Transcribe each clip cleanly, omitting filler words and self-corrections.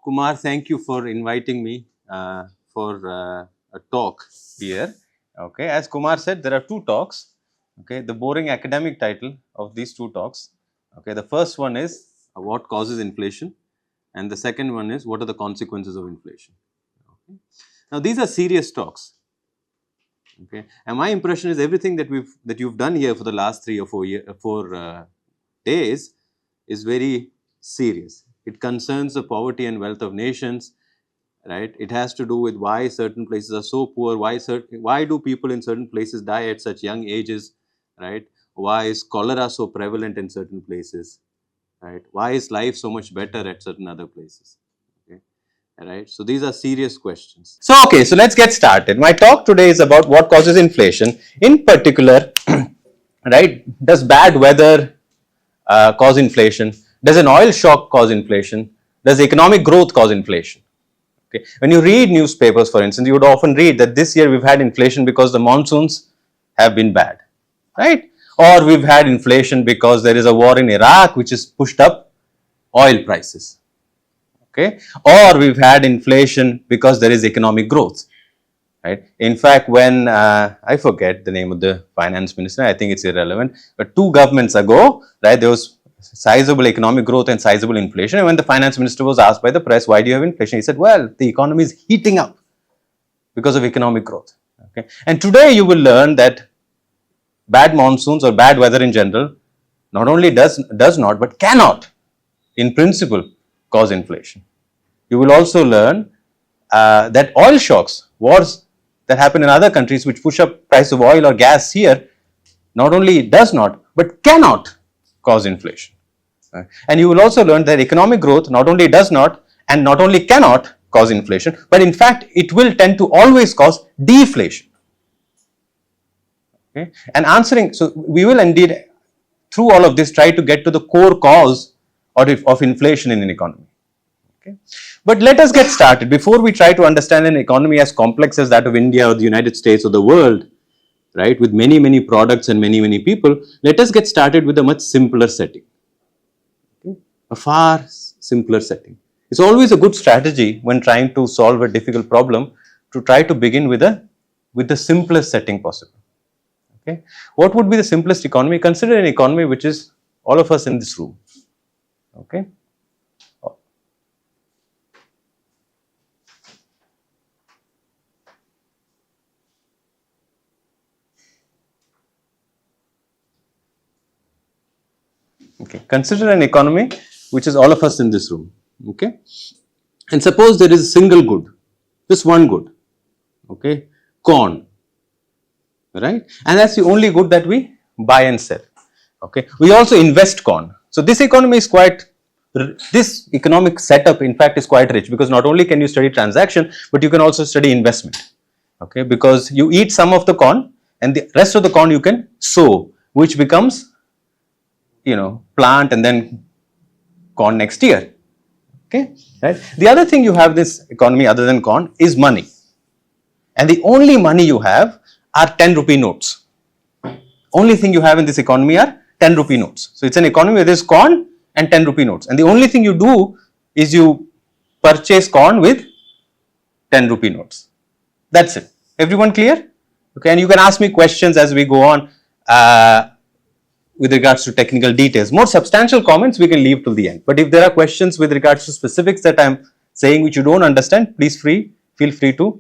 Kumar, thank you for inviting me for a talk here. Okay, as Kumar said, there are two talks. Okay, the boring academic title of these two talks. Okay, the first one is what causes inflation, and the second one is what are the consequences of inflation. Okay. Now, these are serious talks. Okay, and my impression is everything that you've done here for the last 3 or 4 days is very serious. It concerns the poverty and wealth of nations, right? It has to do with why certain places are so poor, why do people in certain places die at such young ages, right? Why is cholera so prevalent in certain places, right? Why is life so much better at certain other places? Okay, right? So these are serious questions. So okay, so let's get started. My talk today is about what causes inflation. In particular, right? Does bad weather cause inflation? Does an oil shock cause inflation? Does economic growth cause inflation? Okay. When you read newspapers, for instance, you would often read that this year we've had inflation because the monsoons have been bad, right? Or we've had inflation because there is a war in Iraq which has pushed up oil prices. Okay. Or we've had inflation because there is economic growth. Right. In fact, when I forget the name of the finance minister, I think it's irrelevant, but 2 governments ago, right, there was sizable economic growth and sizable inflation. And when the finance minister was asked by the press, why do you have inflation? He said, well, the economy is heating up because of economic growth. Okay. And today you will learn that bad monsoons or bad weather in general not only does not, but cannot, in principle, cause inflation. You will also learn that oil shocks, wars that happen in other countries which push up price of oil or gas here, not only does not, but cannot cause inflation. And you will also learn that economic growth not only does not and not only cannot cause inflation, but in fact it will tend to always cause deflation. Okay? And answering, so we will indeed through all of this try to get to the core cause of inflation in an economy. Okay. But let us get started. Before we try to understand an economy as complex as that of India or the United States or the world, right, with many, many products and many, many people, let us get started with a much simpler setting. Okay. A far simpler setting. It's always a good strategy when trying to solve a difficult problem to try to begin with the simplest setting possible. Okay. What would be the simplest economy? Consider an economy which is all of us in this room. Okay. Okay. Consider an economy which is all of us in this room. Okay. And suppose there is a single good, just one good. Okay. Corn. Right. And that's the only good that we buy and sell. Okay. We also invest corn. So this economy is this economic setup in fact is quite rich, because not only can you study transaction, but you can also study investment. Okay. Because you eat some of the corn and the rest of the corn you can sow, which becomes, plant and then corn next year. Okay, right. The other thing you have this economy other than corn is money, and the only money you have are 10 rupee notes. Only thing you have in this economy are 10 rupee notes. So it's an economy where there's corn and 10 rupee notes, and the only thing you do is you purchase corn with 10 rupee notes. That's it. Everyone clear? Okay, and you can ask me questions as we go on with regards to technical details. More substantial comments we can leave till the end. But if there are questions with regards to specifics that I'm saying which you don't understand, please feel free to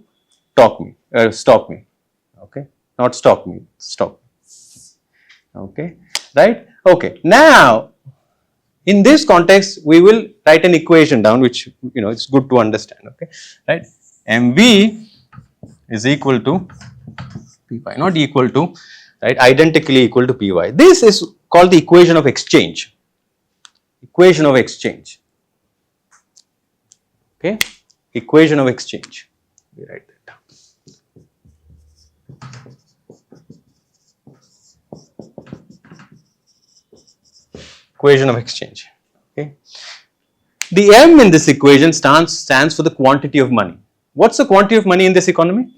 stop me. Okay, not stop me, stop. Okay, right? Okay, now in this context we will write an equation down which it's good to understand. Okay, right? MV is equal to Py, not equal to, right, identically equal to Py. This is called the equation of exchange. Equation of exchange. Okay, equation of exchange. We write that down. Equation of exchange. Okay. The M in this equation stands for the quantity of money. What's the quantity of money in this economy?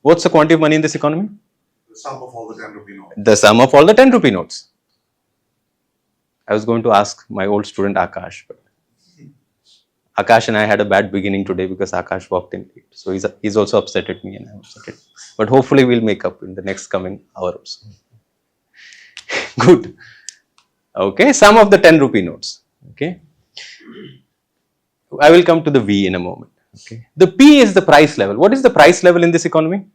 What's the quantity of money in this economy? The sum of all the 10 rupee notes. The sum of all the 10 rupee notes. I was going to ask my old student Akash, but Akash and I had a bad beginning today because Akash walked in late. So he's also upset at me and I'm upset at him. But hopefully we'll make up in the next coming hours. Good. Okay, some of the 10 rupee notes. Okay. I will come to the V in a moment. Okay. The P is the price level. What is the price level in this economy?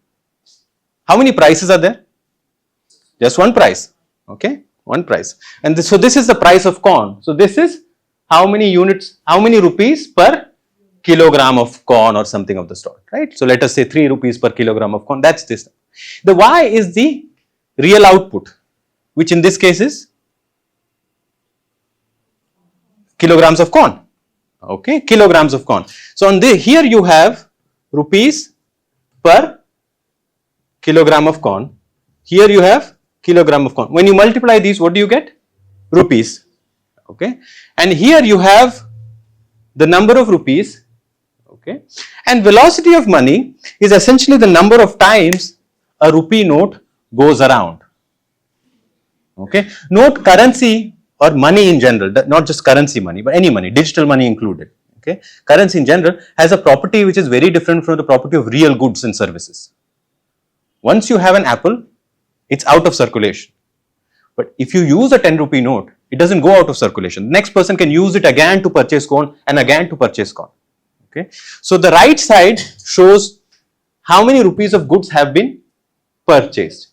How many prices are there? Just one price. Okay. One price. And so this is the price of corn. So this is how many units, how many rupees per kilogram of corn or something of the sort, right? So let us say 3 rupees per kilogram of corn. That's this. The Y is the real output, which in this case is kilograms of corn. Okay, kilograms of corn. So on the here you have rupees per kilogram of corn. Here you have kilogram of corn. When you multiply these, what do you get? Rupees. Okay, and here you have the number of rupees. Okay, and velocity of money is essentially the number of times a rupee note goes around. Okay, note currency or money in general, not just currency money, but any money, digital money included. Okay, currency in general has a property which is very different from the property of real goods and services. Once you have an apple, it's out of circulation. But if you use a 10 rupee note, it doesn't go out of circulation. The next person can use it again to purchase corn and again to purchase corn. Okay, so the right side shows how many rupees of goods have been purchased.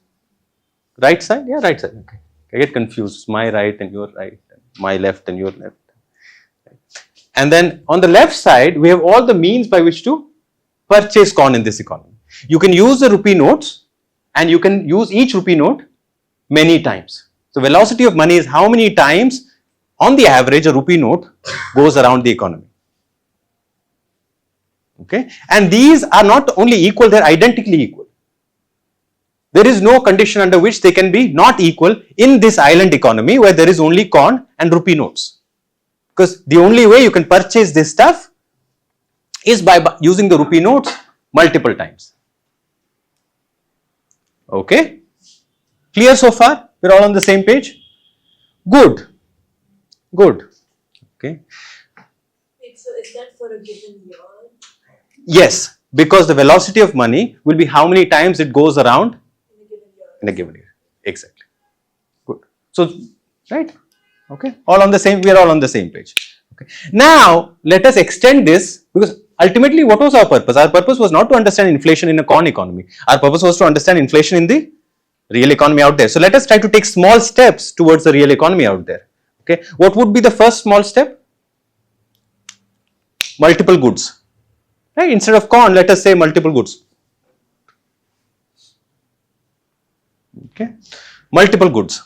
Right side? Yeah, right side. Okay. I get confused. My right and your right, my left and your left. And then on the left side, we have all the means by which to purchase corn in this economy. You can use the rupee notes and you can use each rupee note many times. So velocity of money is how many times on the average a rupee note goes around the economy. Okay, and these are not only equal, they are identically equal. There is no condition under which they can be not equal in this island economy where there is only corn and rupee notes. Because the only way you can purchase this stuff is by using the rupee notes multiple times. Okay, clear so far? We're all on the same page? Good, good. Okay. So is that for a given year? Yes, because the velocity of money will be how many times it goes around in a given year. Exactly. Good. So, right? Okay. All on the same, we are all on the same page. Okay. Now, let us extend this because ultimately what was our purpose? Our purpose was not to understand inflation in a corn economy. Our purpose was to understand inflation in the real economy out there. So, let us try to take small steps towards the real economy out there. Okay. What would be the first small step? Multiple goods. Right? Instead of corn, let us say multiple goods. Okay, multiple goods,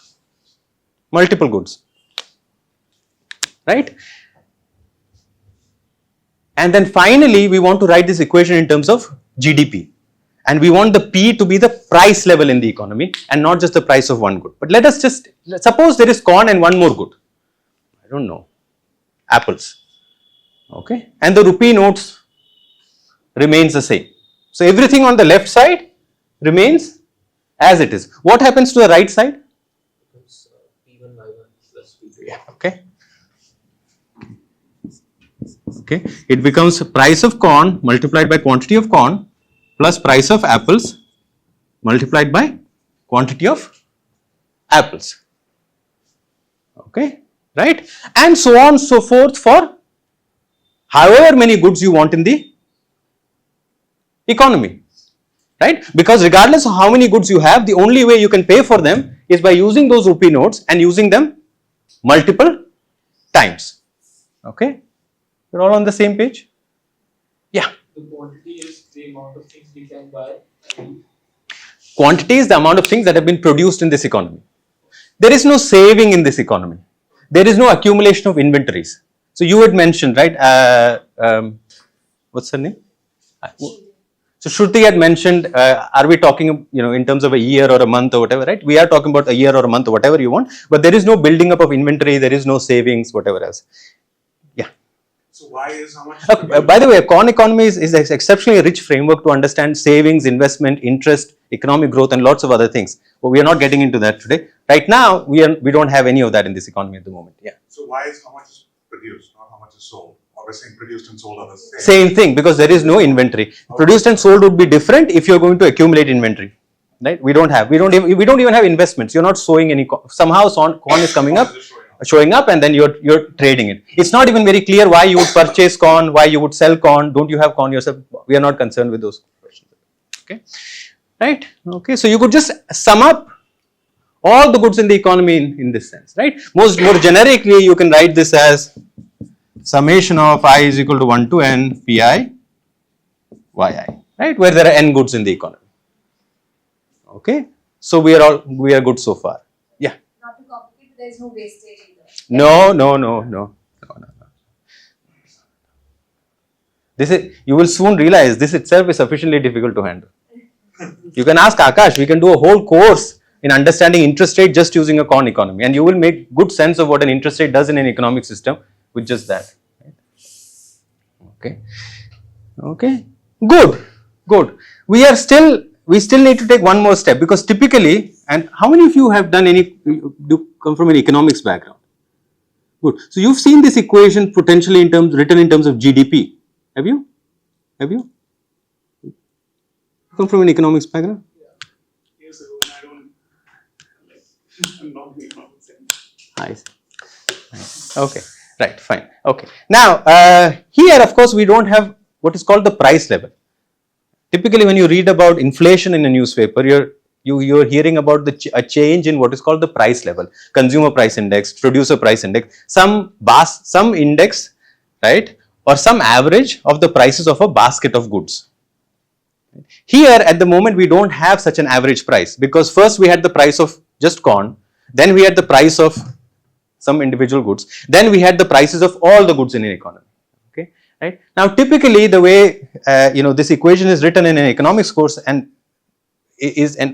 right? And then finally, we want to write this equation in terms of GDP, and we want the P to be the price level in the economy and not just the price of one good. But let us just suppose there is corn and one more good. I don't know, apples. Okay, and the rupee notes remains the same. So everything on the left side remains as it is. What happens to the right side? P1 Y1 plus P2. Yeah, okay. Okay, it becomes price of corn multiplied by quantity of corn plus price of apples multiplied by quantity of apples. Okay, right? And so on and so forth for however many goods you want in the economy, right? Because regardless of how many goods you have, the only way you can pay for them is by using those rupee notes and using them multiple times. Okay, we're all on the same page? Yeah. The quantity is the amount of things we can buy. Quantity is the amount of things that have been produced in this economy. There is no saving in this economy. There is no accumulation of inventories. So you had mentioned, right? What's her name? So Shruti had mentioned, are we talking, in terms of a year or a month or whatever, right? We are talking about a year or a month or whatever you want, but there is no building up of inventory, there is no savings, whatever else. Yeah. So why is how much? By the way, a corn economy is an exceptionally rich framework to understand savings, investment, interest, economic growth, and lots of other things. But we are not getting into that today. Right now, we don't have any of that in this economy at the moment. Yeah. So why is how much is produced, not how much is sold? Or we're saying produced and sold are the same. Same thing, because there is no inventory. Produced and sold would be different if you're going to accumulate inventory, right? We don't even have investments. You're not sowing any corn. Somehow corn is coming up, Corn is just showing up, and then you're trading it. It's not even very clear why you would purchase corn, why you would sell corn. Don't you have corn yourself? We are not concerned with those questions. Okay, right? Okay, so you could just sum up all the goods in the economy in this sense, right? More generically, you can write this as summation of I is equal to 1 to n pi yi, right? Where there are n goods in the economy. Okay, so we are good so far. Yeah. Not to complicate, there is no wastage either. No. This is, you will soon realize this itself is sufficiently difficult to handle. You can ask Akash, we can do a whole course in understanding interest rate just using a corn economy, and you will make good sense of what an interest rate does in an economic system with just that. Okay, good. We still need to take one more step, because typically, and how many of you have done come from an economics background? Good. So you've seen this equation potentially written in terms of GDP. Have you? Come from an economics background? Years ago, and I don't I'm not the economics anymore. I see. Okay, right, fine. Okay. Now, here, of course, we don't have what is called the price level. Typically, when you read about inflation in a newspaper, you're hearing about a change in what is called the price level, consumer price index, producer price index, some index, right, or some average of the prices of a basket of goods. Here, at the moment, we don't have such an average price, because first we had the price of just corn, then we had the price of some individual goods, then we had the prices of all the goods in an economy. Okay, right? Now, typically, the way this equation is written in an economics course, and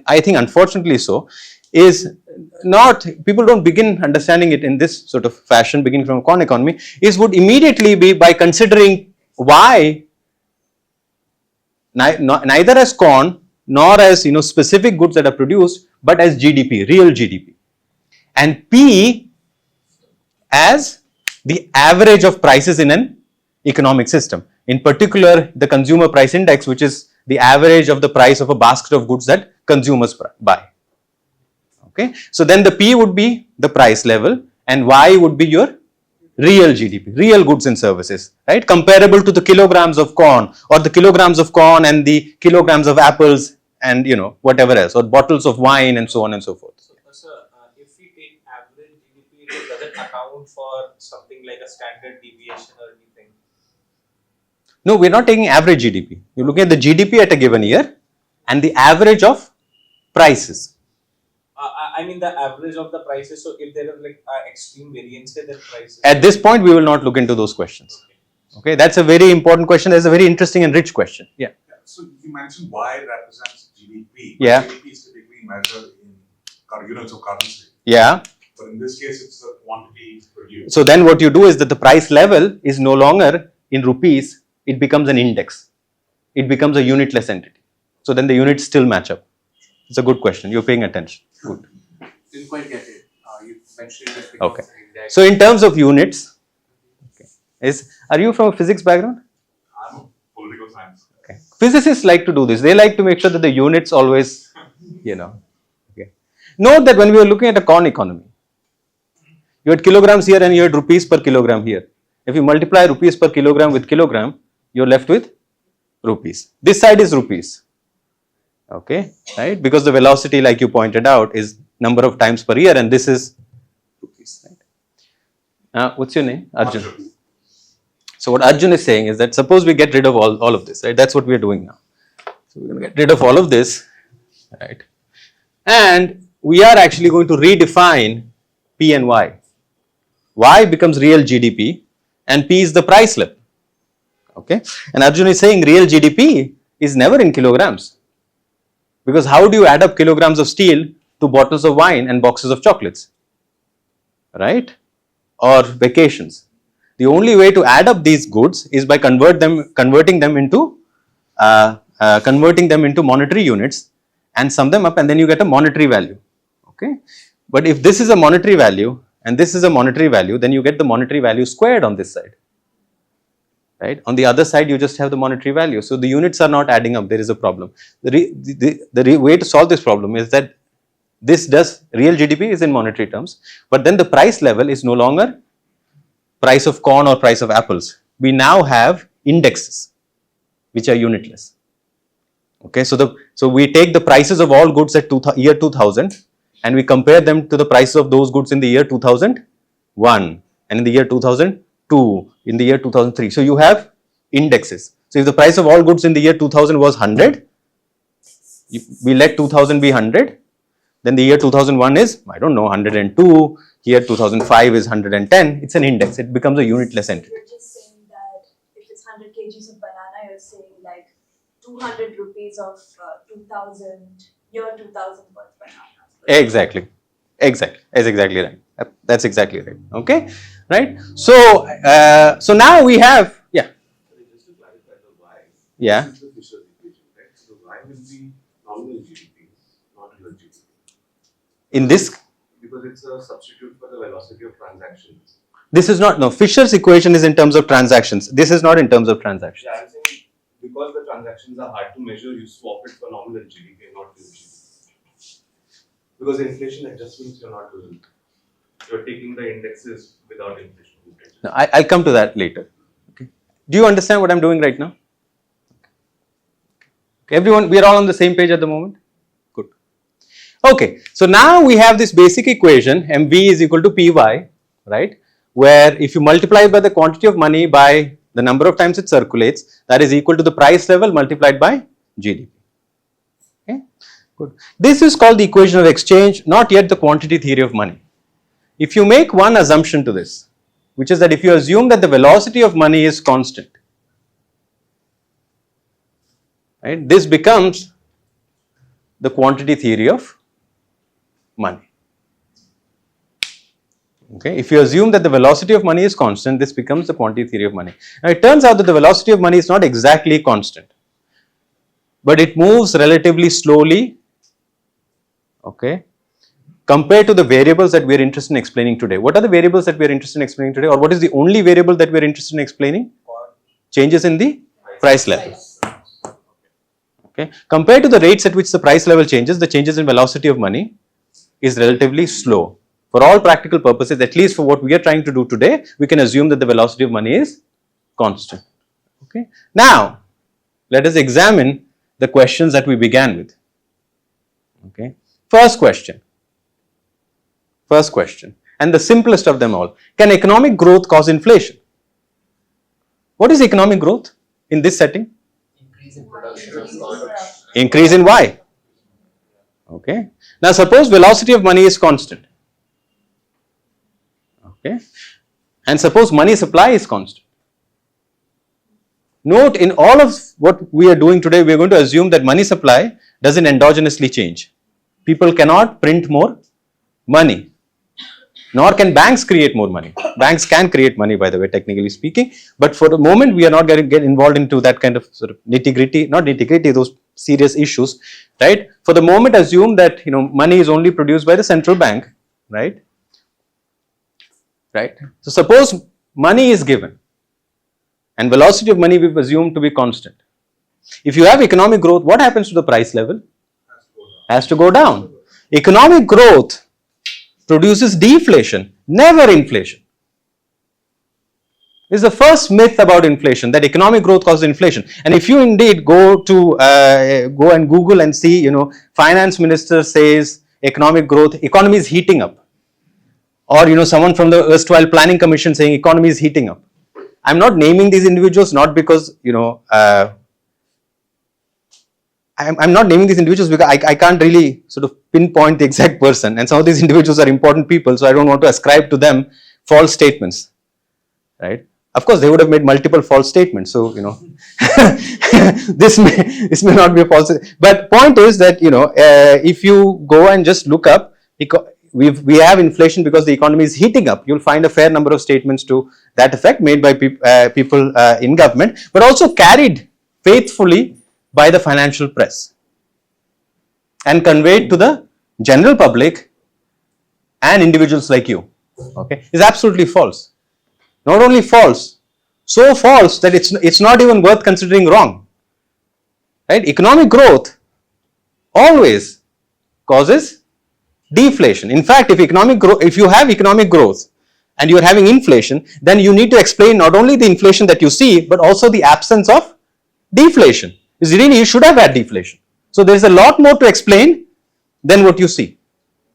I think unfortunately so, is not, people don't begin understanding it in this sort of fashion, beginning from corn economy, would immediately be by considering why neither as corn nor as specific goods that are produced, but as GDP, real GDP, and P as the average of prices in an economic system. In particular, the consumer price index, which is the average of the price of a basket of goods that consumers buy. Okay, so then the P would be the price level, and Y would be your real GDP, real goods and services, right? Comparable to the kilograms of corn, or the kilograms of corn and the kilograms of apples, and whatever else, or bottles of wine, and so on and so forth. So, sir, if we take average GDP, does it account for something like a standard deviation or anything? No, we're not taking average GDP. You're looking at the GDP at a given year and the average of prices. I mean the average of the prices. So if there is like extreme variance in the prices. At this point, we will not look into those questions. Okay, that's a very important question. That's a very interesting and rich question. Yeah. So you mentioned Y represents GDP. Yeah. GDP is typically measured in units of currency. Yeah. But in this case, it's the quantity produced. So then what you do is that the price level is no longer in rupees, it becomes an index. It becomes a unitless entity. So then the units still match up. It's a good question. You're paying attention. Good. Didn't quite get it. You mentioned it because Okay. So in terms of units, are you from a physics background? I'm a political science. Okay. Physicists like to do this. They like to make sure that the units always, Okay. Note that when we were looking at a corn economy, you had kilograms here and you had rupees per kilogram here. If you multiply rupees per kilogram with kilogram, you're left with rupees. This side is rupees. Okay, right? Because the velocity, like you pointed out, is number of times per year, and this is rupees. Right? What's your name? Arjun. So what Arjun is saying is that suppose we get rid of all of this, right? That's what we are doing now. So we're going to get rid of all of this, right? And we are actually going to redefine P and Y. Y becomes real GDP, and P is the price level. Okay, and Arjun is saying real GDP is never in kilograms. Because how do you add up kilograms of steel to bottles of wine and boxes of chocolates, right? Or vacations. The only way to add up these goods is by converting them into monetary units, and sum them up, and then you get a monetary value. Okay, but if this is a monetary value and this is a monetary value, then you get the monetary value squared on this side. right? On the other side, you just have the monetary value. So the units are not adding up. There is a problem. The way to solve this problem is that real GDP is in monetary terms, but then the price level is no longer price of corn or price of apples. We now have indexes which are unitless. Okay, so we take the prices of all goods at year 2000 and we compare them to the prices of those goods in the year 2001 and in the year 2002, in the year 2003. So you have indexes. So if the price of all goods in the year 2000 was 100, we let 2000 be 100. Then the year 2001 is, I don't know, 102. Here 2005 is 110. It's an index. It becomes a unitless entity. You're just saying that if it's 100 kgs of banana, you're saying like 200 rupees of 2000, year 2000 worth bananas. Exactly. That's exactly right. That's exactly right. Okay. Right. So, so now we have, yeah. Just to clarify the why. Yeah. This is the Fisher's equation, right? So the why will be nominal GDP, not real GDP. In this, Because it's a substitute for the velocity of transactions. this is not, no, Fisher's equation is in terms of transactions. This is not in terms of transactions. Yeah, I'm saying because the transactions are hard to measure, you swap it for nominal GDP and not real GDP. Because inflation adjustments you're not doing. You're taking the indexes without inflation. No, I'll come to that later. Okay. Do you understand what I'm doing right now? Okay. Everyone, we are all on the same page at the moment? Good. Okay, so now we have this basic equation MV is equal to PY, right? Where if you multiply by the quantity of money by the number of times it circulates, that is equal to the price level multiplied by GDP. Okay, good. This is called the equation of exchange, not yet the quantity theory of money. If you make one assumption to this, which is that if you assume that the velocity of money is constant, right, this becomes the quantity theory of money. Okay, if you assume that the velocity of money is constant, this becomes the quantity theory of money. Now it turns out that the velocity of money is not exactly constant, but it moves relatively slowly, okay, compared to the variables that we are interested in explaining today. What are the variables that we are interested in explaining today, or what is the only variable that we are interested in explaining? Changes in the price level. Okay, compared to the rates at which the price level changes, the changes in velocity of money is relatively slow. For all practical purposes, at least for what we are trying to do today, we can assume that the velocity of money is constant. Okay. Now, let us examine the questions that we began with. Okay. First question, and the simplest of them all: can economic growth cause inflation? What is economic growth in this setting? Increase in production. Increase in Y. Okay. Now suppose velocity of money is constant. Okay. And suppose money supply is constant. Note, in all of what we are doing today, we are going to assume that money supply doesn't endogenously change. People cannot print more money, nor can banks create more money. Banks can create money, by the way, technically speaking, but for the moment we are not going to get involved into that kind of sort of nitty-gritty, not nitty-gritty, those serious issues, right? For the moment, assume that money is only produced by the central bank, right? Right. So suppose money is given, and velocity of money we've assumed to be constant. If you have economic growth, what happens to the price level? Has to go down. Economic growth produces deflation, never inflation. This is the first myth about inflation, that economic growth causes inflation. And if you indeed go and Google and see, finance minister says economic growth, economy is heating up, or someone from the erstwhile planning commission saying economy is heating up. I'm not naming these individuals, not because I'm not naming these individuals because I can't really sort of pinpoint the exact person, and some of these individuals are important people, so I don't want to ascribe to them false statements, right? Of course, they would have made multiple false statements, so this may not be a false. But point is that if you go and just look up, we have inflation because the economy is heating up. You'll find a fair number of statements to that effect made by people in government, but also carried faithfully by the financial press and conveyed to the general public and individuals like you. Okay, is absolutely false. Not only false, so false that it's not even worth considering wrong. Right? Economic growth always causes deflation. In fact, if you have economic growth and you are having inflation, then you need to explain not only the inflation that you see, but also the absence of deflation. You should have had deflation. So there is a lot more to explain than what you see.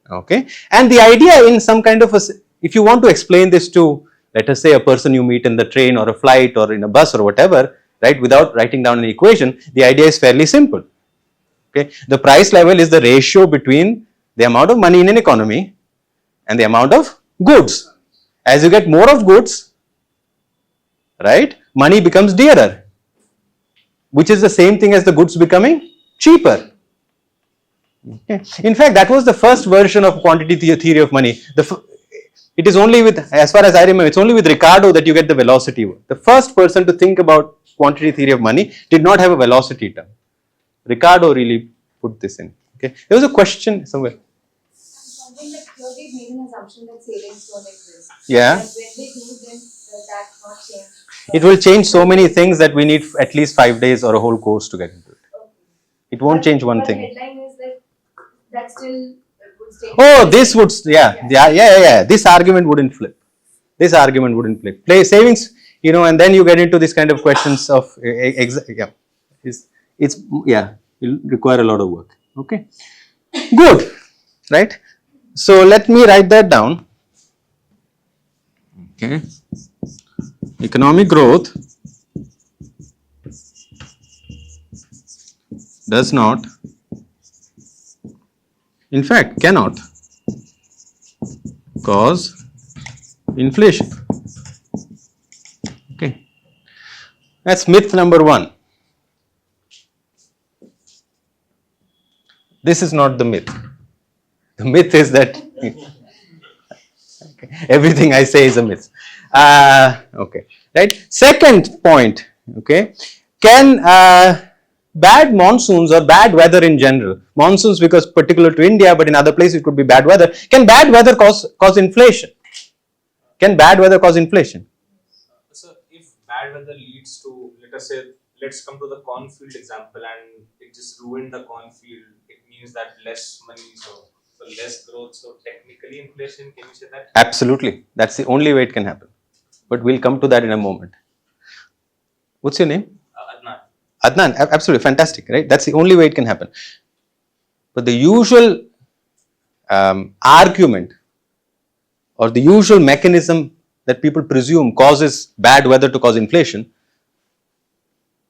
Okay, and the idea in some kind of if you want to explain this to, let us say, a person you meet in the train or a flight or in a bus or whatever, right, without writing down an equation, the idea is fairly simple. Okay, the price level is the ratio between the amount of money in an economy and the amount of goods. As you get more of goods, right, money becomes dearer, which is the same thing as the goods becoming cheaper. Okay. In fact, that was the first version of quantity theory of money. It is only with, as far as I remember, it's only with Ricardo that you get the velocity word. The first person to think about quantity theory of money did not have a velocity term. Ricardo really put this in. Okay, there was a question somewhere. Something like here we've made an assumption that savings don't exist. Yeah. But when they do, then does that not change? It will change so many things that we need at least 5 days or a whole course to get into it. It won't change one but thing. The headline is that still would stay. Oh, this would, yeah. This argument wouldn't flip. This argument wouldn't flip. Play savings, and then you get into this kind of questions of, it'll require a lot of work. Okay, good, right? So let me write that down. Okay, economic growth does not, in fact, cannot cause inflation. Okay, that's myth number 1. This is not the myth. The myth is that everything I say is a myth. Okay, right. Second point. Okay, can bad monsoons or bad weather in general, monsoons because particular to India, but in other places it could be bad weather. Can bad weather cause inflation? Can bad weather cause inflation? So if bad weather leads to, let us say, let's come to the cornfield example, and it just ruined the cornfield. It means that less money, so less growth. So technically inflation, can you say that? Absolutely. That's the only way it can happen. But we'll come to that in a moment. What's your name? Adnan. Adnan, absolutely fantastic, right? That's the only way it can happen. But the usual argument or the usual mechanism that people presume causes bad weather to cause inflation,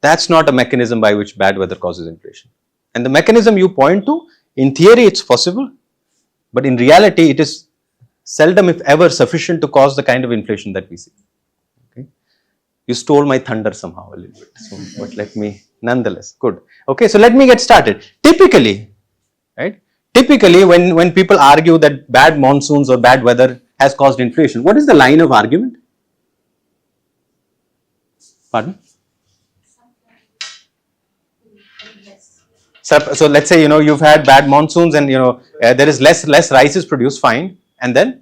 that's not a mechanism by which bad weather causes inflation. And the mechanism you point to, in theory it's possible, but in reality it is seldom if ever sufficient to cause the kind of inflation that we see. Okay, you stole my thunder somehow a little bit, so, but let me nonetheless, good. Okay, so let me get started. Typically, right? Typically when people argue that bad monsoons or bad weather has caused inflation, what is the line of argument? Pardon? So let's say you've had bad monsoons and there is less rice is produced, fine, and then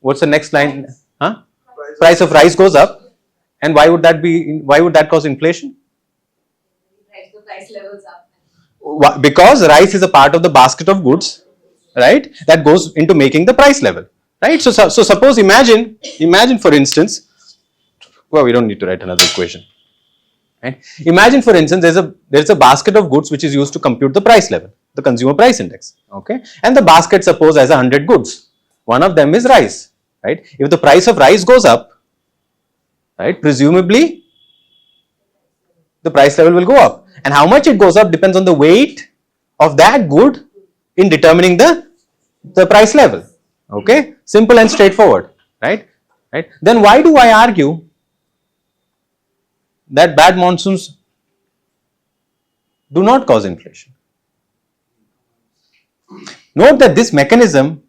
what's the next line? Huh? Price of rice goes up, and why would that cause inflation? Right, the price levels up. Because rice is a part of the basket of goods, right, that goes into making the price level, right? So suppose imagine for instance, well, we don't need to write another equation. Right? Imagine for instance there's a basket of goods which is used to compute the price level, the consumer price index, okay, and the basket suppose has 100 goods. One of them is rice, right? If the price of rice goes up, right, presumably the price level will go up, and how much it goes up depends on the weight of that good in determining the price level. Okay, simple and straightforward, right? Then why do I argue that bad monsoons do not cause inflation? Note that this mechanism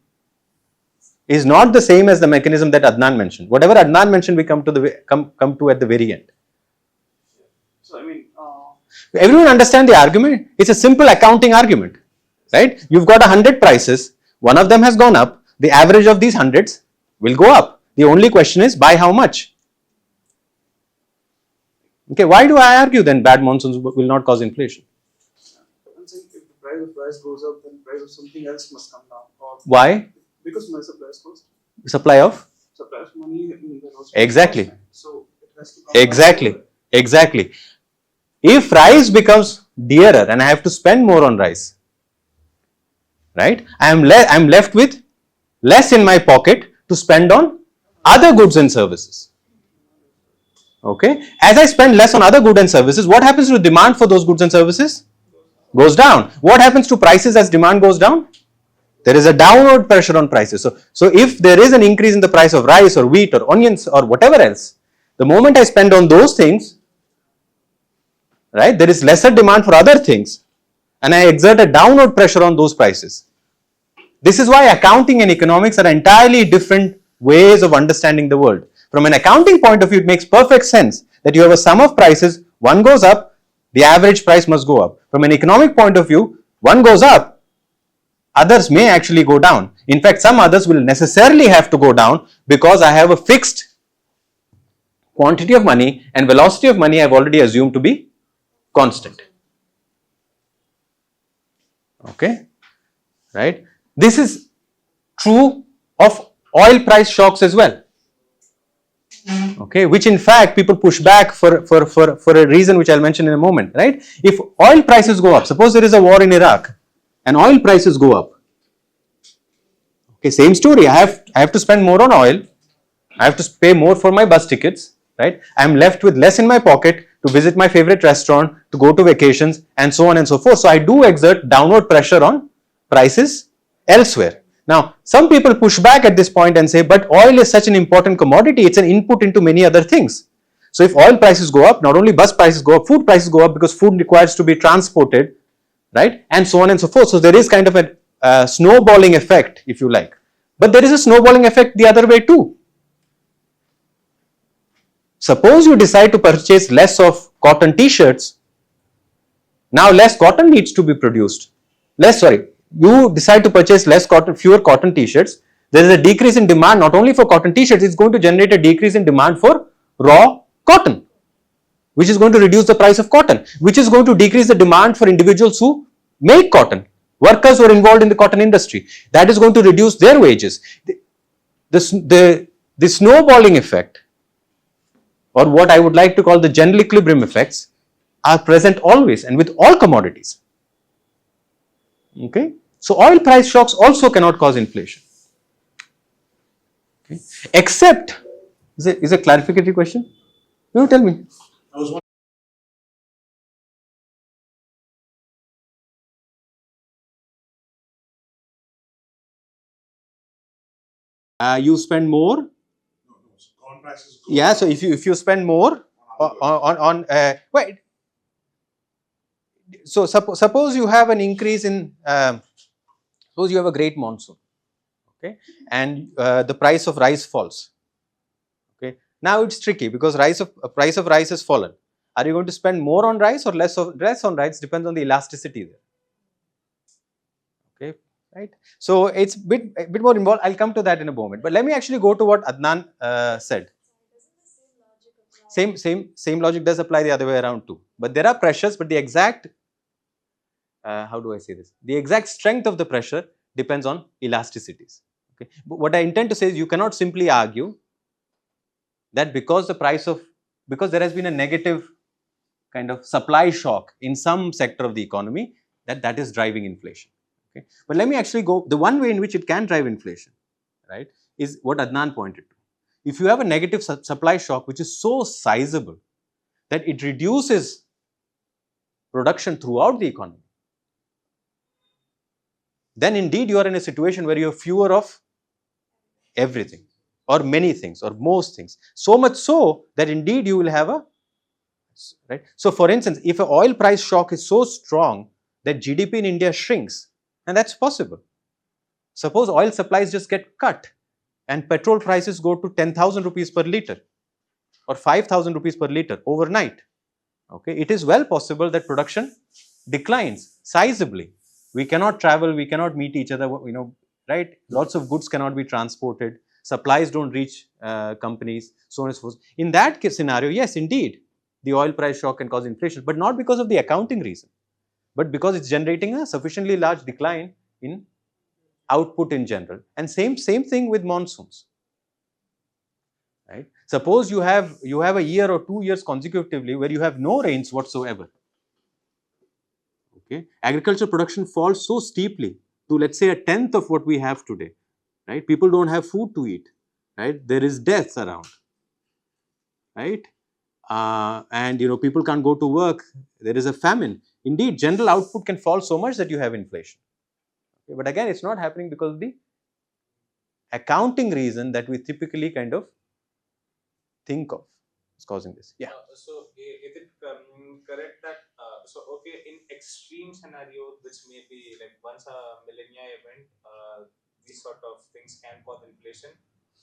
is not the same as the mechanism that Adnan mentioned. Whatever Adnan mentioned, we come to at the very end. So I mean, everyone understand the argument? It's a simple accounting argument, right? You've got 100 prices, one of them has gone up, the average of these hundreds will go up. The only question is by how much? Okay, why do I argue then bad monsoons will not cause inflation? I'm saying if the price of rice goes up, then price of something else must come down. Or Why? because my supply is cost. Supply of? Supply of money in the house. Exactly. So it has to come down. Exactly. Exactly. If rice becomes dearer and I have to spend more on rice, right? I'm left with less in my pocket to spend on other goods and services. Okay. As I spend less on other goods and services, what happens to demand for those goods and services? Goes down. What happens to prices as demand goes down? There is a downward pressure on prices. So if there is an increase in the price of rice or wheat or onions or whatever else, the moment I spend on those things, right, there is lesser demand for other things and I exert a downward pressure on those prices. This is why accounting and economics are entirely different ways of understanding the world. From an accounting point of view, it makes perfect sense that you have a sum of prices, one goes up, the average price must go up. From an economic point of view, one goes up, others may actually go down. In fact, some others will necessarily have to go down because I have a fixed quantity of money and velocity of money I have already assumed to be constant. Okay, right? This is true of oil price shocks as well. Okay, which in fact people push back for a reason which I'll mention in a moment, right? If oil prices go up, suppose there is a war in Iraq and oil prices go up. Okay, same story. I have to spend more on oil. I have to pay more for my bus tickets, right? I'm left with less in my pocket to visit my favorite restaurant, to go to vacations, and so on and so forth. So I do exert downward pressure on prices elsewhere. Now, some people push back at this point and say, but oil is such an important commodity, it's an input into many other things. So if oil prices go up, not only bus prices go up, food prices go up because food requires to be transported, right? And so on and so forth. So there is kind of a snowballing effect, if you like. But there is a snowballing effect the other way too. Suppose you decide to purchase less of cotton t-shirts, now less cotton needs to be produced. You decide to purchase fewer cotton t-shirts, there is a decrease in demand not only for cotton t-shirts, it's going to generate a decrease in demand for raw cotton, which is going to reduce the price of cotton, which is going to decrease the demand for individuals who make cotton, workers who are involved in the cotton industry. That is going to reduce their wages. The snowballing effect, or what I would like to call the general equilibrium effects, are present always and with all commodities. Okay, so oil price shocks also cannot cause inflation. Okay. Except, is a clarificatory question? No, tell me. You spend more. Yeah, so if you spend more on wait, so suppose you have an increase in suppose you have a great monsoon, okay, and the price of rice falls. Okay, now it's tricky because price of rice has fallen. Are you going to spend more on rice or less on rice? Depends on the elasticity there. Okay, right. So it's a bit more involved. I'll come to that in a moment. But let me actually go to what Adnan said. Same logic does apply the other way around too. But there are pressures, but the exact how do I say this? The exact strength of the pressure depends on elasticities. Okay, but what I intend to say is you cannot simply argue that because there has been a negative kind of supply shock in some sector of the economy, that is driving inflation. Okay, but let me actually go. The one way in which it can drive inflation, right, is what Adnan pointed to. If you have a negative supply shock which is so sizable that it reduces production throughout the economy, then indeed you are in a situation where you have fewer of everything or many things or most things. So much so that indeed you will have a, right. So for instance, if an oil price shock is so strong that GDP in India shrinks, and that's possible. Suppose oil supplies just get cut and petrol prices go to 10,000 rupees per litre or 5,000 rupees per litre overnight. Okay, it is well possible that production declines sizably. We cannot travel, we cannot meet each other, right? Lots of goods cannot be transported, supplies don't reach companies, so on and so forth. In that case scenario, yes, indeed, the oil price shock can cause inflation, but not because of the accounting reason, but because it's generating a sufficiently large decline in output in general. And same thing with monsoons. Right? Suppose you have a year or 2 years consecutively where you have no rains whatsoever. Okay, agricultural production falls so steeply to, let's say, a tenth of what we have today. Right? People don't have food to eat. Right? There is death around. Right? And people can't go to work. There is a famine. Indeed, general output can fall so much that you have inflation. Okay? But again, it's not happening because of the accounting reason that we typically kind of think of is causing this. Yeah. So is it correct that okay, in extreme scenarios, which may be like once a millennia event, these sort of things can cause inflation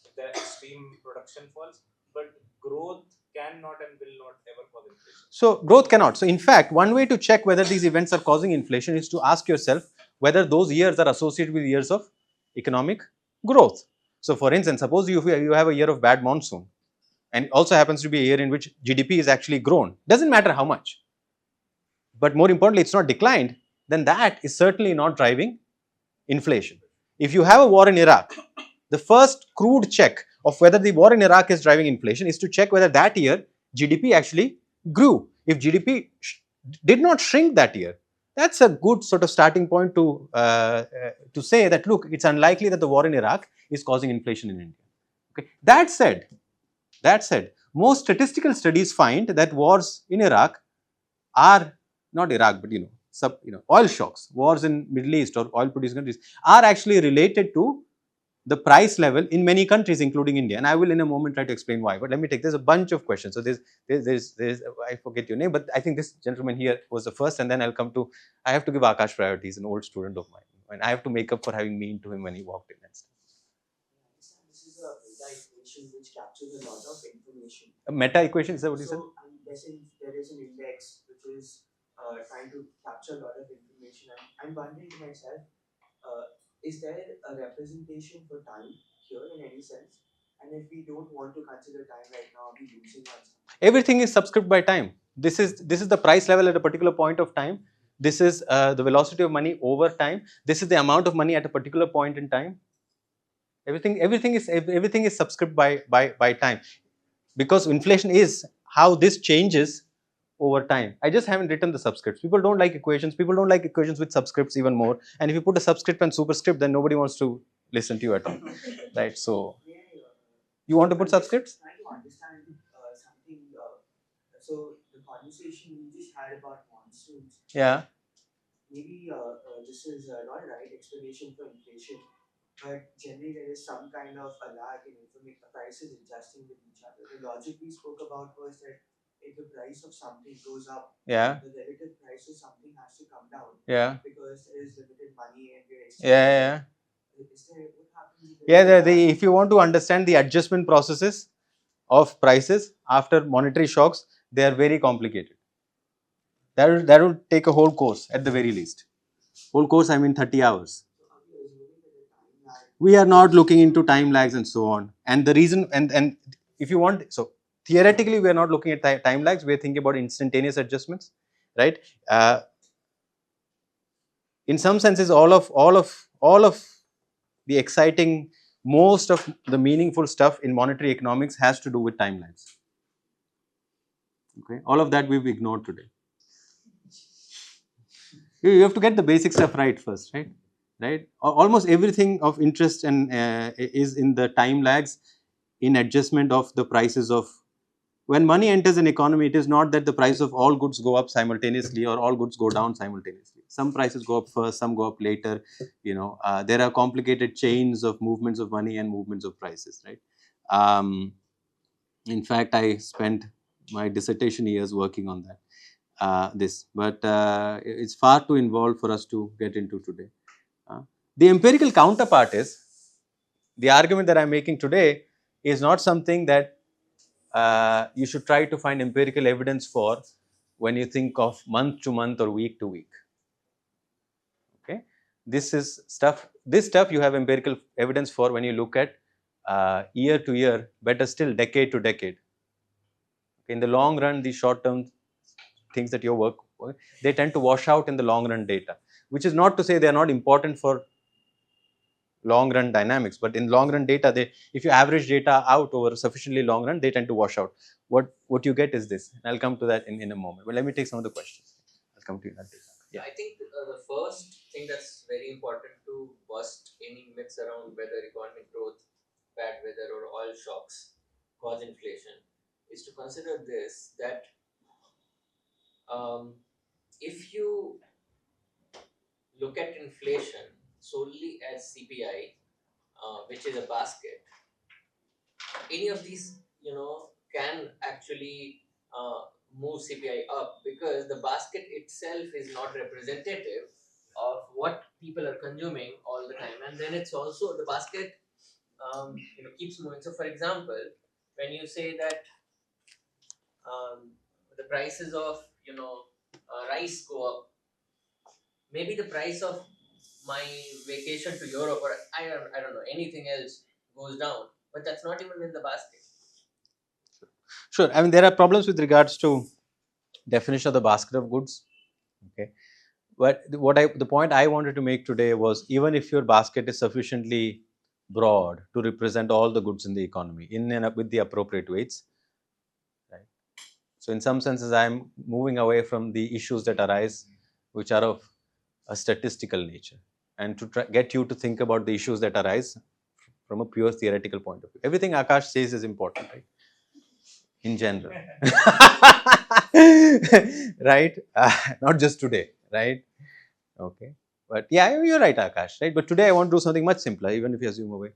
if the extreme production falls, but growth cannot and will not ever cause inflation. So growth cannot. So in fact, one way to check whether these events are causing inflation is to ask yourself whether those years are associated with years of economic growth. So for instance, suppose you have a year of bad monsoon, and it also happens to be a year in which GDP is actually grown. Doesn't matter how much, but more importantly, it's not declined. Then that is certainly not driving inflation. If you have a war in Iraq, the first crude check of whether the war in Iraq is driving inflation is to check whether that year GDP actually grew. If GDP did not shrink that year, that's a good sort of starting point to say that, look, it's unlikely that the war in Iraq is causing inflation in India. Okay. That said, most statistical studies find that wars in Iraq are not Iraq, but oil shocks, wars in Middle East or oil producing countries are actually related to the price level in many countries, including India. And I will in a moment try to explain why. But let me take, there's a bunch of questions. So there's I forget your name, but I think this gentleman here was the first, and then I'll come to, I have to give Akash priority. He's an old student of mine, and I have to make up for having mean to him when he walked in and stuff. This is a meta equation which captures a lot of information. A meta equation, is that what you said? So I'm guessing there is an index which is trying to capture a lot of information. I'm wondering to myself, is there a representation for time here in any sense? And if we don't want to consider time right now, are we losing on something? Everything is subscribed by time. This is the price level at a particular point of time. This is the velocity of money over time. This is the amount of money at a particular point in time. Everything is subscribed by time, because inflation is how this changes over time. I just haven't written the subscripts. People don't like equations. People don't like equations with subscripts even more. And if you put a subscript and superscript, then nobody wants to listen to you at all, right? So you want to put subscripts? Trying to understand something. So the conversation we just had about monsoons. Yeah. Maybe this is not a right explanation for inflation, but generally there is some kind of a lag in prices adjusting with each other. The logic we spoke about was that if the price of something goes up, Yeah. the relative price of something has to come down. Yeah. Because there is limited money and we're Yeah. Is there, what happens? Yeah. If you want to understand the adjustment processes of prices after monetary shocks, they are very complicated. That will take a whole course at the very least. Whole course, I mean 30 hours. We are not looking into time lags and so on. And the reason, and if you want, so theoretically, we are not looking at time lags. We are thinking about instantaneous adjustments, right? In some senses, all of the exciting, most of the meaningful stuff in monetary economics has to do with time lags. Okay, all of that we've ignored today. You have to get the basic stuff right first, right? Right? Almost everything of interest and is in the time lags in adjustment of the prices of. When money enters an economy, it is not that the price of all goods go up simultaneously or all goods go down simultaneously. Some prices go up first, some go up later. There are complicated chains of movements of money and movements of prices, right? In fact, I spent my dissertation years working on that. But it's far too involved for us to get into today. The empirical counterpart is, the argument that I'm making today is not something that you should try to find empirical evidence for when you think of month to month or week to week. Okay, this stuff you have empirical evidence for when you look at year to year, better still decade to decade. In the long run, these short-term things that you work, they tend to wash out in the long-run data, which is not to say they are not important for long-run dynamics, but in long-run data, if you average data out over a sufficiently long run, they tend to wash out. What you get is this. I'll come to that in a moment. But let me take some of the questions. I'll come to you. Yeah. I think the first thing that's very important to bust any myths around whether economic growth, bad weather, or oil shocks cause inflation is to consider this, that if you look at inflation solely as CPI, which is a basket, any of these, can actually move CPI up, because the basket itself is not representative of what people are consuming all the time, and then it's also the basket, keeps moving. So, for example, when you say that the prices of rice go up, maybe the price of my vacation to Europe, or I don't know, anything else goes down, but that's not even in the basket. Sure. I mean, there are problems with regards to definition of the basket of goods. Okay. But the point I wanted to make today was, even if your basket is sufficiently broad to represent all the goods in the economy with the appropriate weights, right? So in some senses, I am moving away from the issues that arise, which are of a statistical nature, and to get you to think about the issues that arise from a pure theoretical point of view. Everything Akash says is important, right? In general, right? Not just today, right? Okay. But yeah, you're right, Akash, right? But today I want to do something much simpler, even if you assume away.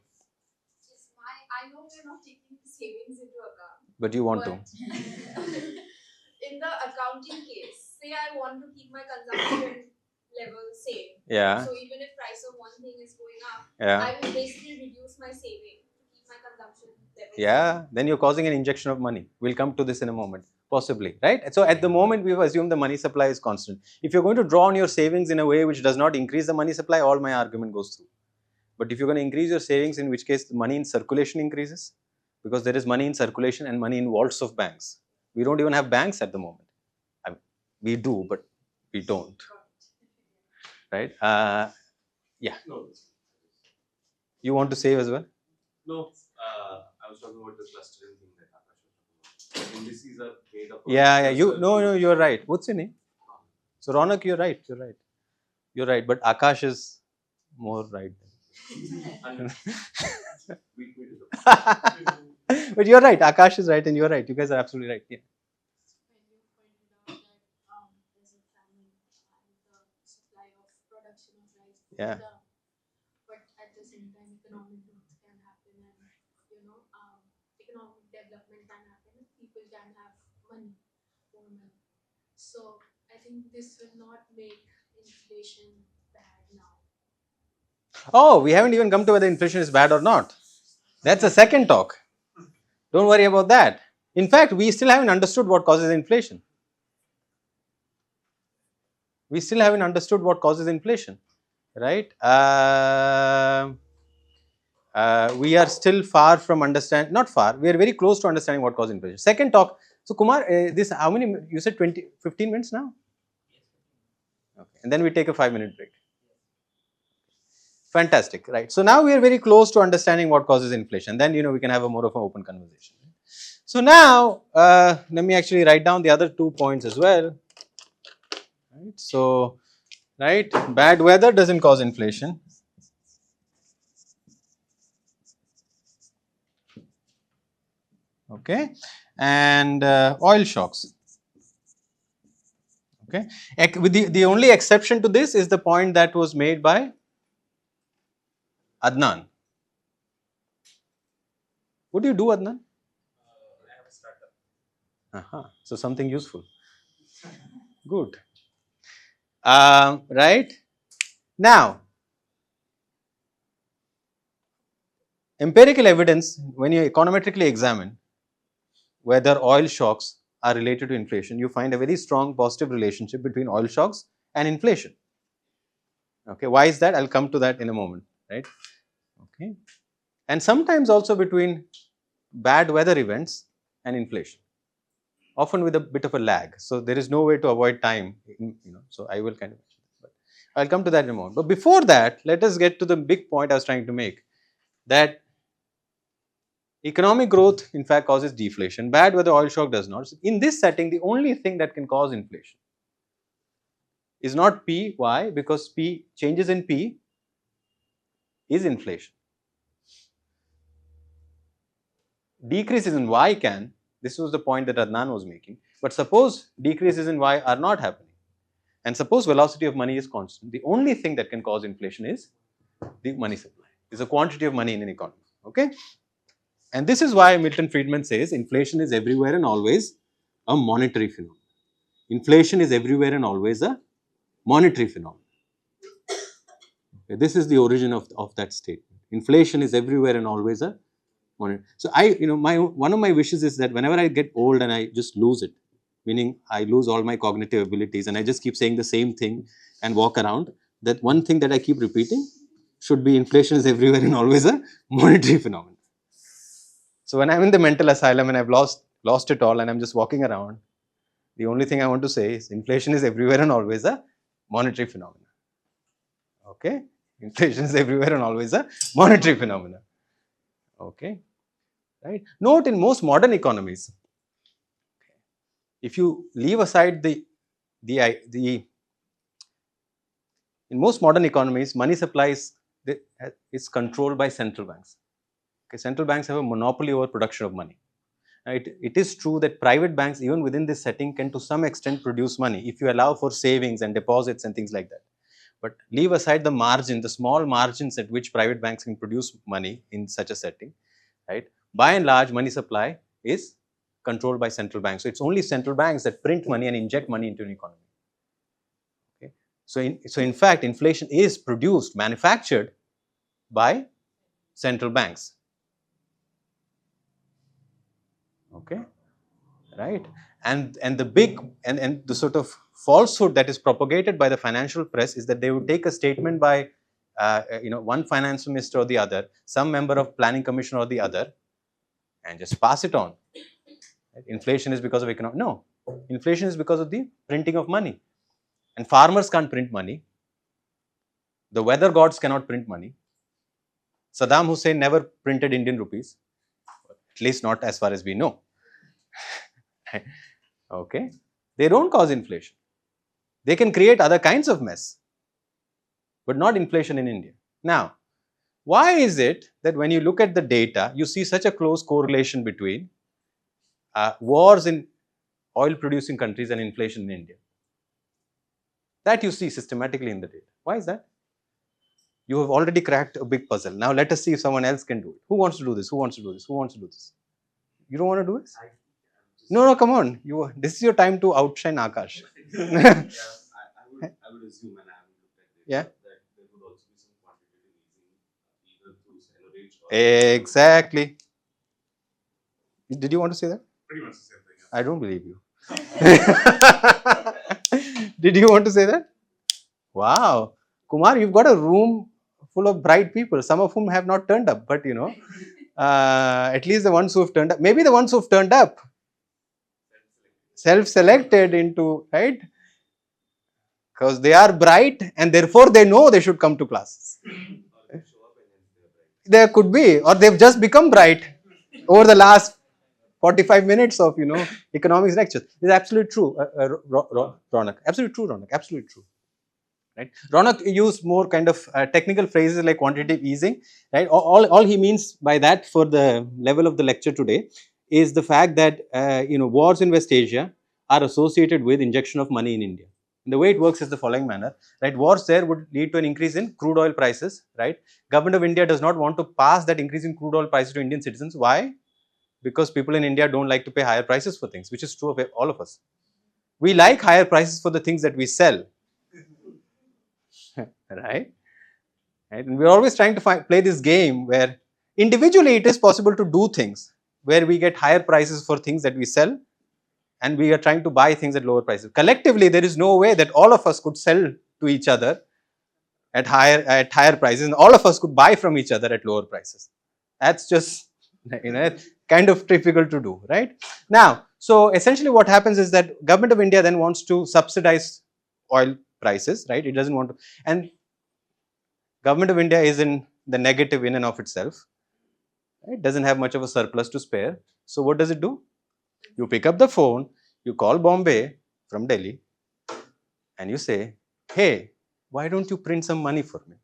Yes, I know we're not taking savings into account. But you want to. In the accounting case, say I want to keep my consumption level same. Yeah. So even if price of one thing is going up, Yeah. I will basically reduce my saving to keep my consumption level Yeah. Then you're causing an injection of money. We'll come to this in a moment. Possibly, right? So at the moment, we've assumed the money supply is constant. If you're going to draw on your savings in a way which does not increase the money supply, all my argument goes through. But if you're going to increase your savings, in which case the money in circulation increases, because there is money in circulation and money in vaults of banks. We don't even have banks at the moment. I mean, we do, but we don't. Right? Yeah. No. You want to save as well? No. I was talking about the clustering thing that Akash was talking about. Indices are made up of. Yeah. No, you're right. What's your name? So Ronak, you're right. You're right. But Akash is more right. But you're right. Akash is right, and you're right. You guys are absolutely right. Yeah. when you pointed out that there's a famine and the supply of production of rice goes Yeah. down, but at the same time economic growth can happen, and economic development can happen, and people can have money, more money. So I think this will not make inflation bad now. Oh, we haven't even come to whether inflation is bad or not. That's a second talk. Don't worry about that. In fact, we still haven't understood what causes inflation. We still haven't understood what causes inflation, right? We are still far from not far, we are very close to understanding what causes inflation. Second talk. So Kumar, this how many, you said 15 minutes now? Okay. And then we take a 5-minute break. Fantastic, right? So now we are very close to understanding what causes inflation. Then we can have a more of an open conversation. So now let me actually write down the other 2 points as well. Right? So, right, bad weather doesn't cause inflation. Okay, and oil shocks. Okay, with the only exception to this is the point that was made by Adnan. What do you do, Adnan? I have a startup. So something useful. Good. Right now, empirical evidence, when you econometrically examine whether oil shocks are related to inflation, you find a very strong positive relationship between oil shocks and inflation. Okay, why is that? I'll come to that in a moment, right? Okay, and sometimes also between bad weather events and inflation. often with a bit of a lag. So there is no way to avoid time, so I will kind of, but I'll come to that in a moment. But before that, let us get to the big point I was trying to make, that economic growth in fact causes deflation. Bad weather oil shock does not. So in this setting, the only thing that can cause inflation is not P. Why? Because P, changes in P is inflation. Decreases in Y can, this was the point that Adnan was making, but suppose decreases in Y are not happening, and suppose velocity of money is constant, the only thing that can cause inflation is the money supply, is the quantity of money in an economy. Okay? And this is why Milton Friedman says inflation is everywhere and always a monetary phenomenon. Inflation is everywhere and always a monetary phenomenon. Okay, this is the origin of that statement. Inflation is everywhere and always a monetary. So one of my wishes is that whenever I get old and I just lose it, meaning I lose all my cognitive abilities and I just keep saying the same thing and walk around, that one thing that I keep repeating should be inflation is everywhere and always a monetary phenomenon. So when I'm in the mental asylum and I've lost it all and I'm just walking around, the only thing I want to say is inflation is everywhere and always a monetary phenomenon. Okay? Inflation is everywhere and always a monetary phenomenon. Okay? Right? Note, in most modern economies, if you leave aside in most modern economies, money supply is controlled by central banks. Okay, central banks have a monopoly over production of money. It is true that private banks, even within this setting, can to some extent produce money if you allow for savings and deposits and things like that. But leave aside the margin, the small margins at which private banks can produce money in such a setting, right? By and large, money supply is controlled by central banks. So it's only central banks that print money and inject money into an economy. Okay? So in fact, inflation is produced, manufactured by central banks. Okay, right? And the sort of falsehood that is propagated by the financial press is that they would take a statement by one finance minister or the other, some member of planning commission or the other, and just pass it on. Right? Inflation is because of economic. No, inflation is because of the printing of money, and farmers can't print money. The weather gods cannot print money. Saddam Hussein never printed Indian rupees, at least not as far as we know. Okay, they don't cause inflation. They can create other kinds of mess, but not inflation in India. Now, why is it that when you look at the data, you see such a close correlation between wars in oil producing countries and inflation in India? That you see systematically in the data. Why is that? You have already cracked a big puzzle. Now let us see if someone else can do it. Who wants to do this? Who wants to do this? Who wants to do this? You don't want to do it? No, come on. This is your time to outshine Akash. I would assume, and I haven't looked at it, Yeah. that there would also be some quantitative easing, either through salary or Exactly. Did you want to say that? Pretty much the same thing. I don't believe you. Did you want to say that? Wow. Kumar, you've got a room full of bright people, some of whom have not turned up, but at least the ones who have turned up, maybe the ones who have turned up, self-selected into, right? Because they are bright and therefore they know they should come to classes. There could be, or they've just become bright over the last 45 minutes of, economics lectures. This is absolutely true, Ronak. Absolutely true, Ronak. Absolutely true. Right? Ronak used more kind of technical phrases like quantitative easing. Right? All he means by that for the level of the lecture today is the fact that wars in West Asia are associated with injection of money in India. And the way it works is the following manner. Right? Wars there would lead to an increase in crude oil prices. Right? Government of India does not want to pass that increase in crude oil prices to Indian citizens. Why? Because people in India don't like to pay higher prices for things, which is true of all of us. We like higher prices for the things that we sell. Right? And we're always trying to play this game where individually it is possible to do things where we get higher prices for things that we sell and we are trying to buy things at lower prices. Collectively, there is no way that all of us could sell to each other at higher prices and all of us could buy from each other at lower prices. That's just kind of difficult to do, right? Now, So essentially what happens is that government of India then wants to subsidize oil prices, right? It doesn't want to, and government of India is in the negative in and of itself. It doesn't have much of a surplus to spare. So what does it do? You pick up the phone, you call Bombay from Delhi, and you say, hey, why don't you print some money for me?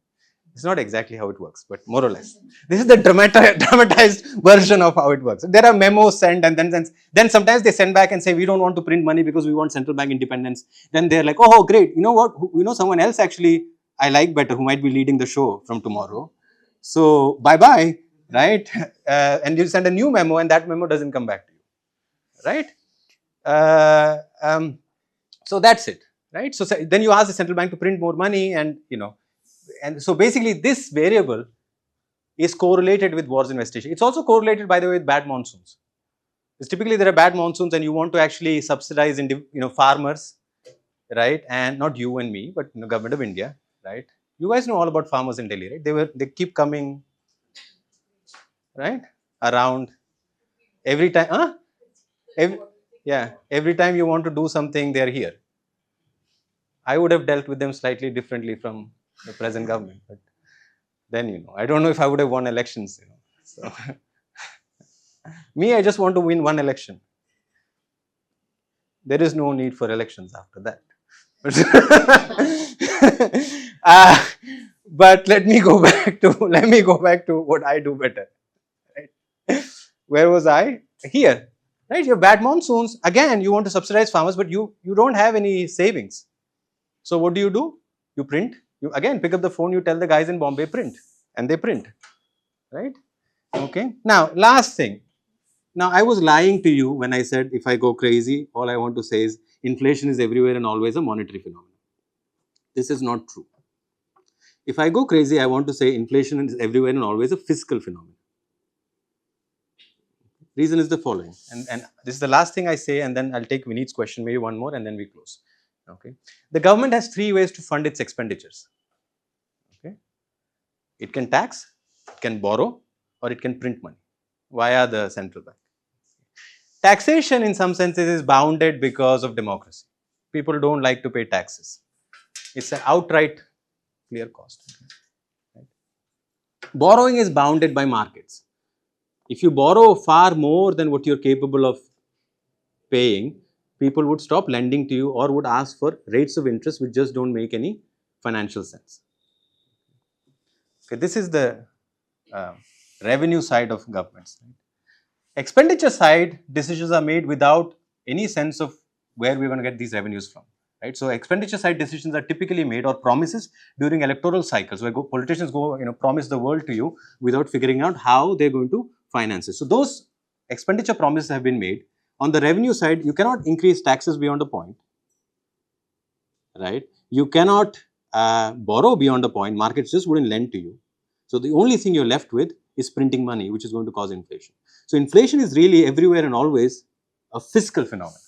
It's not exactly how it works, but more or less. This is the dramatized version of how it works. There are memos sent, and then sometimes they send back and say, we don't want to print money because we want central bank independence. Then they're like, oh, great. You know what? You know, someone else actually I like better who might be leading the show from tomorrow. So bye-bye, right? And you send a new memo, and that memo doesn't come back to you, right? So that's it, right? So then you ask the central bank to print more money, and and so basically this variable is correlated with wars investigation. It's also correlated, by the way, with bad monsoons. Because typically there are bad monsoons, and you want to actually subsidize farmers, right? And not you and me, but government of India, right? You guys know all about farmers in Delhi, right? They keep coming, right, around every time. Every time you want to do something, they're here. I would have dealt with them slightly differently from the present government, but then I don't know if I would have won elections. So me, I just want to win one election. There is no need for elections after that. But let me go back to what I do better. Right? Where was I? Here, right? You have bad monsoons. Again, you want to subsidize farmers, but you don't have any savings. So what do? You print. You again pick up the phone. You tell the guys in Bombay print, and they print, right? Okay. Now, last thing. Now, I was lying to you when I said if I go crazy, all I want to say is inflation is everywhere and always a monetary phenomenon. This is not true. If I go crazy, I want to say inflation is everywhere and always a fiscal phenomenon. Reason is the following, and this is the last thing I say, and then I'll take Vineet's question, maybe one more, and then we close. Okay. The government has three ways to fund its expenditures. Okay. It can tax, it can borrow, or it can print money via the central bank. Taxation in some senses is bounded because of democracy. People don't like to pay taxes. It's an outright clear cost. Right? Borrowing is bounded by markets. If you borrow far more than what you're capable of paying, people would stop lending to you or would ask for rates of interest which just don't make any financial sense. Okay, this is the revenue side of governments. Right? Expenditure side, decisions are made without any sense of where we're going to get these revenues from. Right? So expenditure side decisions are typically made or promises during electoral cycles where politicians go promise the world to you without figuring out how they're going to finance it. So those expenditure promises have been made. On the revenue side, you cannot increase taxes beyond a point. Right? You cannot borrow beyond a point. Markets just wouldn't lend to you. So the only thing you're left with is printing money, which is going to cause inflation. So inflation is really everywhere and always a fiscal phenomenon.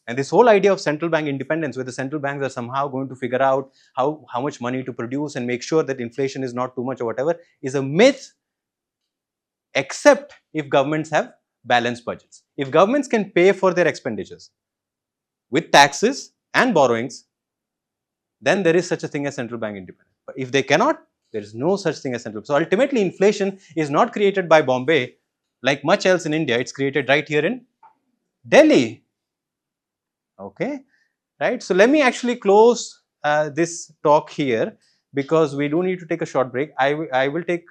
And this whole idea of central bank independence, where the central banks are somehow going to figure out how much money to produce and make sure that inflation is not too much or whatever, is a myth, except if governments have balanced budgets. If governments can pay for their expenditures with taxes and borrowings, then there is such a thing as central bank independence. But if they cannot, there is no such thing as central. So ultimately, inflation is not created by Bombay like much else in India. It's created right here in Delhi. Okay, right. So let me actually close this talk here because we do need to take a short break. I will take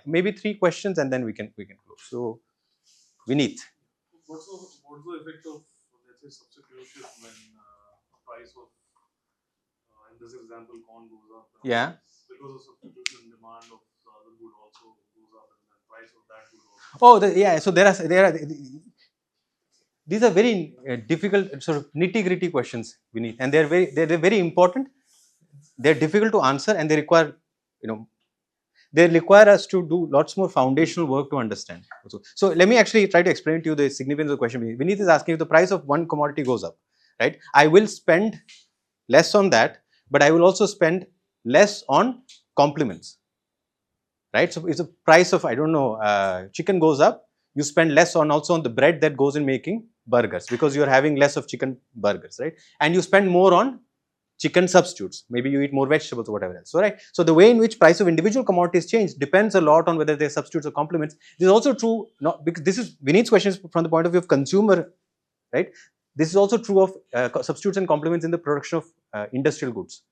maybe 3 questions and then we can close. So Vineet. What's the effect of, let's say, substitution when price of, in this example, corn goes up? Yeah. Because of substitution, demand of the other good also goes up, and the price of that good also. So there are these are very difficult sort of nitty-gritty questions, Vineet, and they're very important. They're difficult to answer, and they require us to do lots more foundational work to understand. So let me actually try to explain to you the significance of the question. Vineet is asking if the price of one commodity goes up, right? I will spend less on that, but I will also spend less on complements, right? So if the price of, I don't know, chicken goes up, you spend less on the bread that goes in making burgers because you're having less of chicken burgers, right? And you spend more on chicken substitutes. Maybe you eat more vegetables or whatever else. So, right. So the way in which price of individual commodities change depends a lot on whether they're substitutes or complements. This is also true, not because this is Vinit's questions from the point of view of consumer, right? This is also true of substitutes and complements in the production of industrial goods.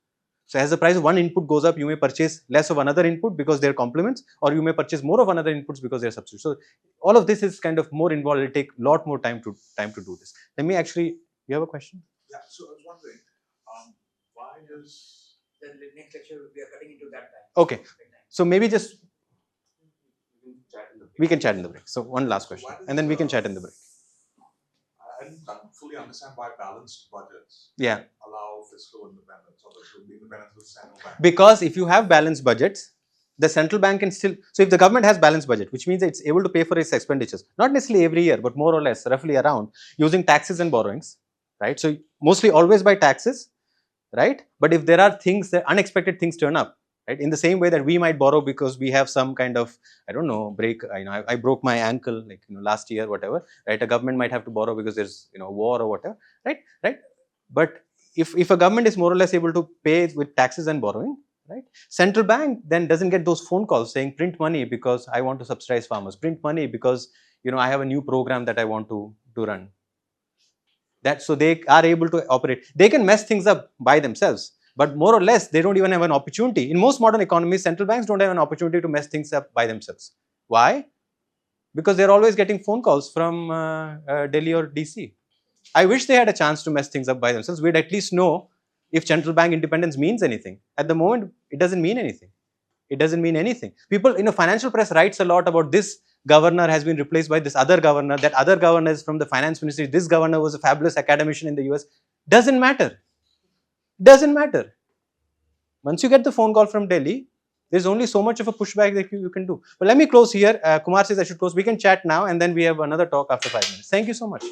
So as the price of one input goes up, you may purchase less of another input because they're complements, or you may purchase more of another inputs because they're substitutes. So all of this is kind of more involved. It'll take a lot more time to do this. Let me actually. You have a question? Yeah. So I was wondering, why is the next lecture we are cutting into that time? Okay. So maybe just we can chat in the break. So one last question, and then we can chat in the break. I don't fully understand why balanced budgets allow fiscal independence or the independence of the central bank. Because if you have balanced budgets, the central bank can still. So if the government has balanced budget, which means it's able to pay for its expenditures, not necessarily every year, but more or less, roughly around, using taxes and borrowings, right? So mostly always by taxes, right? But if there are things, that unexpected things turn up, right? In the same way that we might borrow because we have some kind of, I don't know, break. I broke my ankle, like last year, whatever, right? A government might have to borrow because there's war or whatever, right? But if a government is more or less able to pay with taxes and borrowing, right? Central bank then doesn't get those phone calls saying print money because I want to subsidize farmers, print money because I have a new program that I want to run. So they are able to operate. They can mess things up by themselves, but more or less they don't even have an opportunity. In most modern economies, central banks don't have an opportunity to mess things up by themselves. Why? Because they're always getting phone calls from Delhi or DC. I wish they had a chance to mess things up by themselves. We'd at least know if central bank independence means anything. At the moment, it doesn't mean anything. It doesn't mean anything. People, financial press writes a lot about this governor has been replaced by this other governor, that other governor is from the finance ministry, this governor was a fabulous academician in the US. Doesn't matter. Doesn't matter. Once you get the phone call from Delhi, there's only so much of a pushback that you can do. But let me close here. Kumar says I should close. We can chat now and then we have another talk after 5 minutes. Thank you so much.